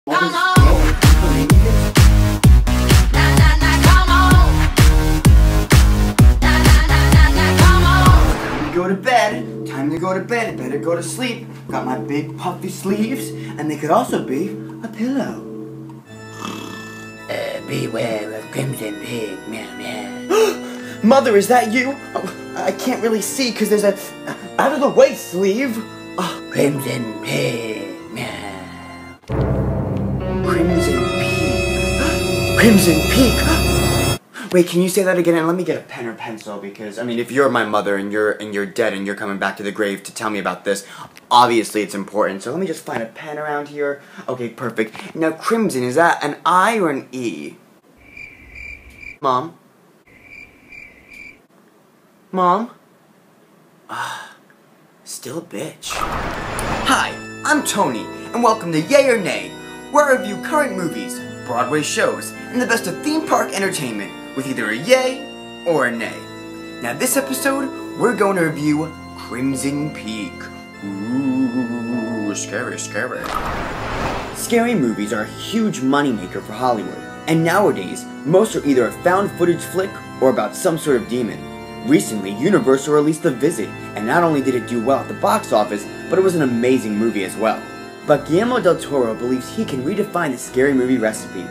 Come on. Na na na, come on. Na na na na, come on. Time to go to bed. Time to go to bed. Better go to sleep. Got my big puffy sleeves, and they could also be a pillow. Beware of Crimson Pig, meow meow. Mother, is that you? Oh, I can't really see because there's a out of the way sleeve. Oh, Crimson Pig, meow. Crimson Peak. Crimson Peak. Wait, can you say that again? And let me get a pen or pencil because I mean, if you're my mother and you're dead and you're coming back to the grave to tell me about this, obviously it's important. So let me just find a pen around here. Okay, perfect. Now, Crimson, is that an I or an E? Mom? Mom? Still a bitch. Hi, I'm Tony, and welcome to Yay or Nay, where I review current movies, Broadway shows, and the best of theme park entertainment with either a yay or a nay. Now this episode, we're going to review Crimson Peak. Ooh, scary, scary. Scary movies are a huge moneymaker for Hollywood, and nowadays, most are either a found footage flick or about some sort of demon. Recently, Universal released The Visit, and not only did it do well at the box office, but it was an amazing movie as well. But Guillermo del Toro believes he can redefine the scary movie recipe.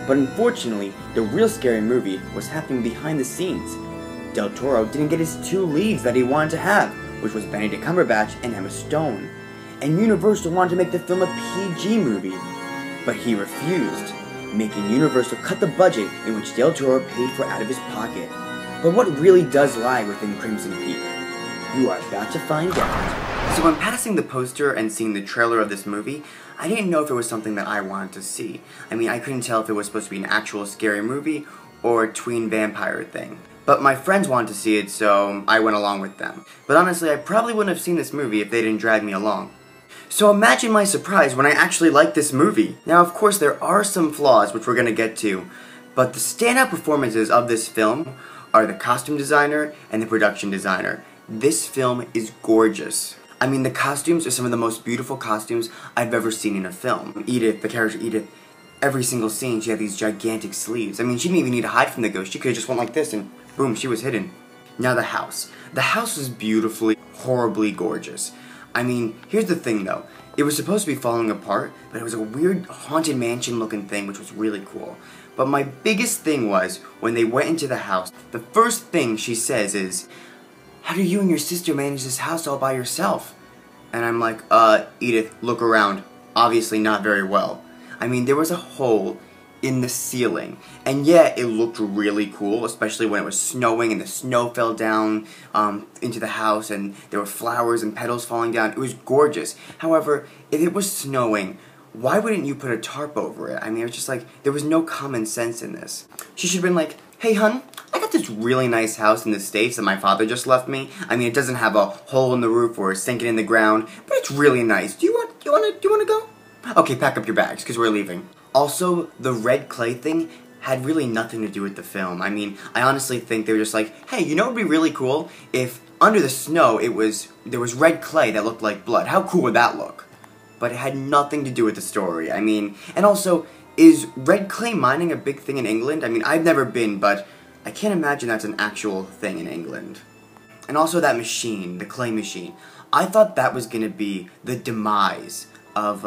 But unfortunately, the real scary movie was happening behind the scenes. Del Toro didn't get his two leads that he wanted to have, which was Benedict Cumberbatch and Emma Stone. And Universal wanted to make the film a PG movie. But he refused, making Universal cut the budget in which Del Toro paid for out of his pocket. But what really does lie within Crimson Peak? You are about to find out. So when passing the poster and seeing the trailer of this movie, I didn't know if it was something that I wanted to see. I mean, I couldn't tell if it was supposed to be an actual scary movie or a tween vampire thing. But my friends wanted to see it, so I went along with them. But honestly, I probably wouldn't have seen this movie if they didn't drag me along. So imagine my surprise when I actually liked this movie. Now, of course, there are some flaws, which we're going to get to, but the standout performances of this film are the costume designer and the production designer. This film is gorgeous. I mean, the costumes are some of the most beautiful costumes I've ever seen in a film. Edith, the character Edith, every single scene she had these gigantic sleeves. I mean, she didn't even need to hide from the ghost. She could have just went like this and boom, she was hidden. Now the house. The house was beautifully, horribly gorgeous. I mean, here's the thing though. It was supposed to be falling apart, but it was a weird haunted mansion looking thing, which was really cool. But my biggest thing was, when they went into the house, the first thing she says is, "How do you and your sister manage this house all by yourself?" And I'm like, Edith, look around. Obviously not very well. I mean, there was a hole in the ceiling. And yeah, it looked really cool, especially when it was snowing and the snow fell down into the house and there were flowers and petals falling down. It was gorgeous. However, if it was snowing, why wouldn't you put a tarp over it? I mean, it was just like, there was no common sense in this. She should have been like, "Hey, hun, I got this really nice house in the States that my father just left me. I mean, it doesn't have a hole in the roof or sinking in the ground, but it's really nice. Do you want to go? Okay, pack up your bags, because we're leaving." Also, the red clay thing had really nothing to do with the film. I mean, I honestly think they were just like, hey, you know what would be really cool if under the snow there was red clay that looked like blood. How cool would that look? But it had nothing to do with the story. I mean, and also, is red clay mining a big thing in England? I mean, I've never been, but I can't imagine that's an actual thing in England. And also that machine, the clay machine. I thought that was gonna be the demise of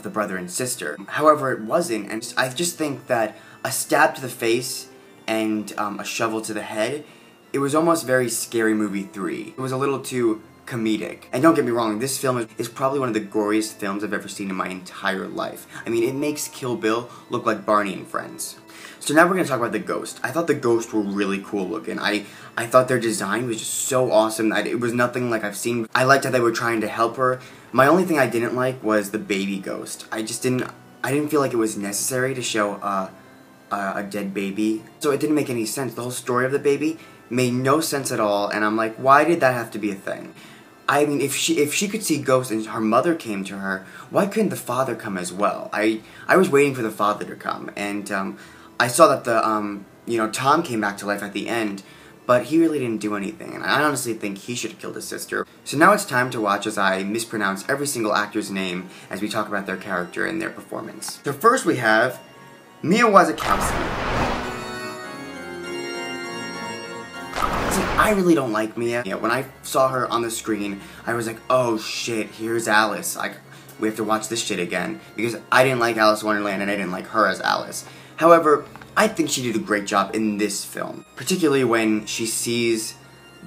the brother and sister. However, it wasn't, and I just think that a stab to the face and a shovel to the head, it was almost very Scary Movie 3. It was a little too comedic. And don't get me wrong, this film is probably one of the goriest films I've ever seen in my entire life. I mean, it makes Kill Bill look like Barney and Friends. So now we're going to talk about the ghost. I thought the ghosts were really cool looking. I thought their design was just so awesome that it was nothing like I've seen. I liked how they were trying to help her. My only thing I didn't like was the baby ghost. I didn't feel like it was necessary to show a dead baby. So it didn't make any sense. The whole story of the baby made no sense at all, and I'm like, why did that have to be a thing? I mean, if she could see ghosts and her mother came to her, why couldn't the father come as well? I was waiting for the father to come, and I saw that the Tom came back to life at the end, but he really didn't do anything, and I honestly think he should have killed his sister. So now it's time to watch as I mispronounce every single actor's name as we talk about their character and their performance. So first we have Mia Wasikowska. See, I really don't like Mia. Yeah, when I saw her on the screen, I was like, oh shit, here's Alice. Like, we have to watch this shit again. Because I didn't like Alice in Wonderland and I didn't like her as Alice. However, I think she did a great job in this film. Particularly when she sees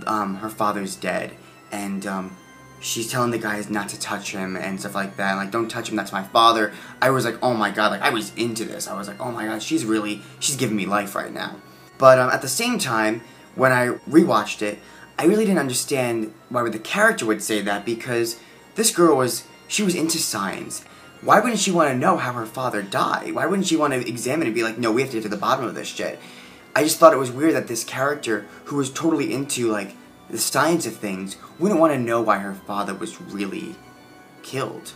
her father's dead. And she's telling the guys not to touch him and stuff like that. Like, don't touch him, that's my father. I was like, oh my god, like, I was into this. I was like, oh my god, she's giving me life right now. But at the same time, when I rewatched it, I really didn't understand why the character would say that, because this girl she was into science. Why wouldn't she want to know how her father died? Why wouldn't she want to examine it and be like, no, we have to get to the bottom of this shit? I just thought it was weird that this character, who was totally into, like, the science of things, wouldn't want to know why her father was really killed.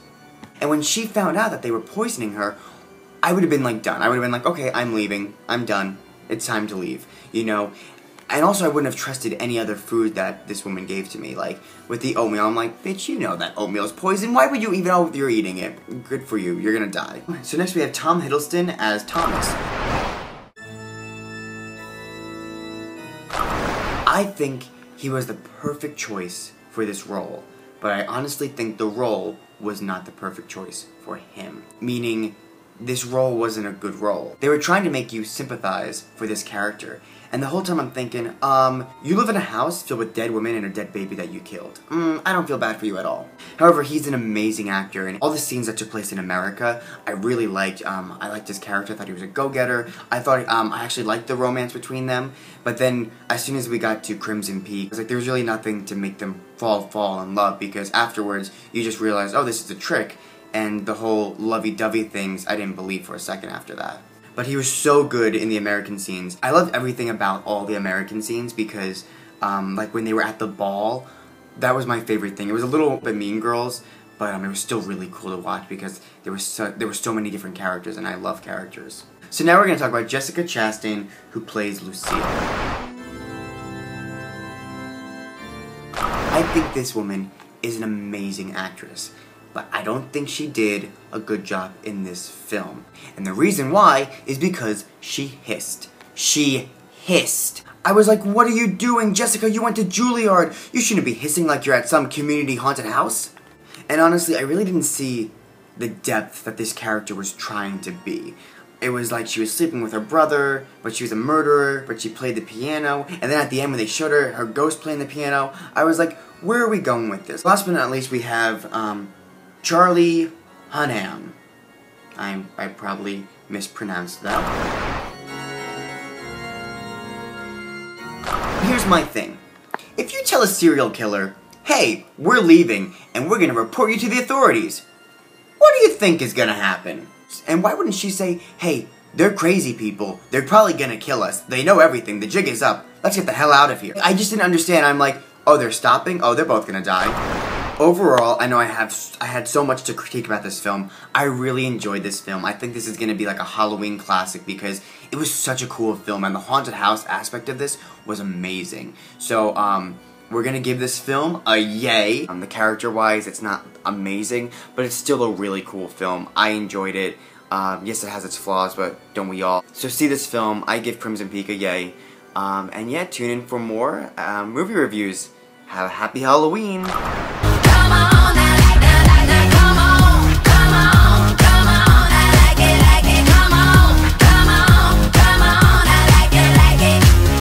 And when she found out that they were poisoning her, I would have been, like, done. I would have been like, okay, I'm leaving. I'm done. It's time to leave. You know? And also, I wouldn't have trusted any other food that this woman gave to me. Like, with the oatmeal, I'm like, bitch, you know that oatmeal is poison. Why would you even know you're eating it? Good for you. You're gonna die. So next we have Tom Hiddleston as Thomas. I think he was the perfect choice for this role. But I honestly think the role was not the perfect choice for him. Meaning, this role wasn't a good role. They were trying to make you sympathize for this character. And the whole time I'm thinking, you live in a house filled with dead women and a dead baby that you killed. I don't feel bad for you at all. However, he's an amazing actor, and all the scenes that took place in America, I really liked. I liked his character. I thought he was a go-getter. I thought, I actually liked the romance between them. But then, as soon as we got to Crimson Peak, it was like there was really nothing to make them fall in love, because afterwards, you just realize, oh, this is a trick. And the whole lovey-dovey things, I didn't believe for a second after that. But he was so good in the American scenes. I loved everything about all the American scenes because, like, when they were at the ball, that was my favorite thing. It was a little bit Mean Girls, but it was still really cool to watch because there were so many different characters, and I love characters. So now we're going to talk about Jessica Chastain, who plays Lucille. I think this woman is an amazing actress, but I don't think she did a good job in this film. And the reason why is because she hissed. She hissed. I was like, what are you doing, Jessica? You went to Juilliard. You shouldn't be hissing like you're at some community haunted house. And honestly, I really didn't see the depth that this character was trying to be. It was like she was sleeping with her brother, but she was a murderer, but she played the piano, and then at the end when they showed her ghost playing the piano, I was like, where are we going with this? Last but not least, we have, Charlie Hunnam. I probably mispronounced that. Here's my thing. If you tell a serial killer, hey, we're leaving, and we're gonna report you to the authorities, what do you think is gonna happen? And why wouldn't she say, hey, they're crazy people, they're probably gonna kill us, they know everything, the jig is up, let's get the hell out of here. I just didn't understand. I'm like, oh, they're stopping? Oh, they're both gonna die. Overall, I know I had so much to critique about this film. I really enjoyed this film. I think this is gonna be like a Halloween classic because it was such a cool film, and the haunted house aspect of this was amazing. So, we're gonna give this film a yay. The character-wise, it's not amazing, but it's still a really cool film. I enjoyed it. Yes, it has its flaws, but don't we all? So see this film. I give Crimson Peak a yay. And yeah, tune in for more movie reviews. Have a happy Halloween!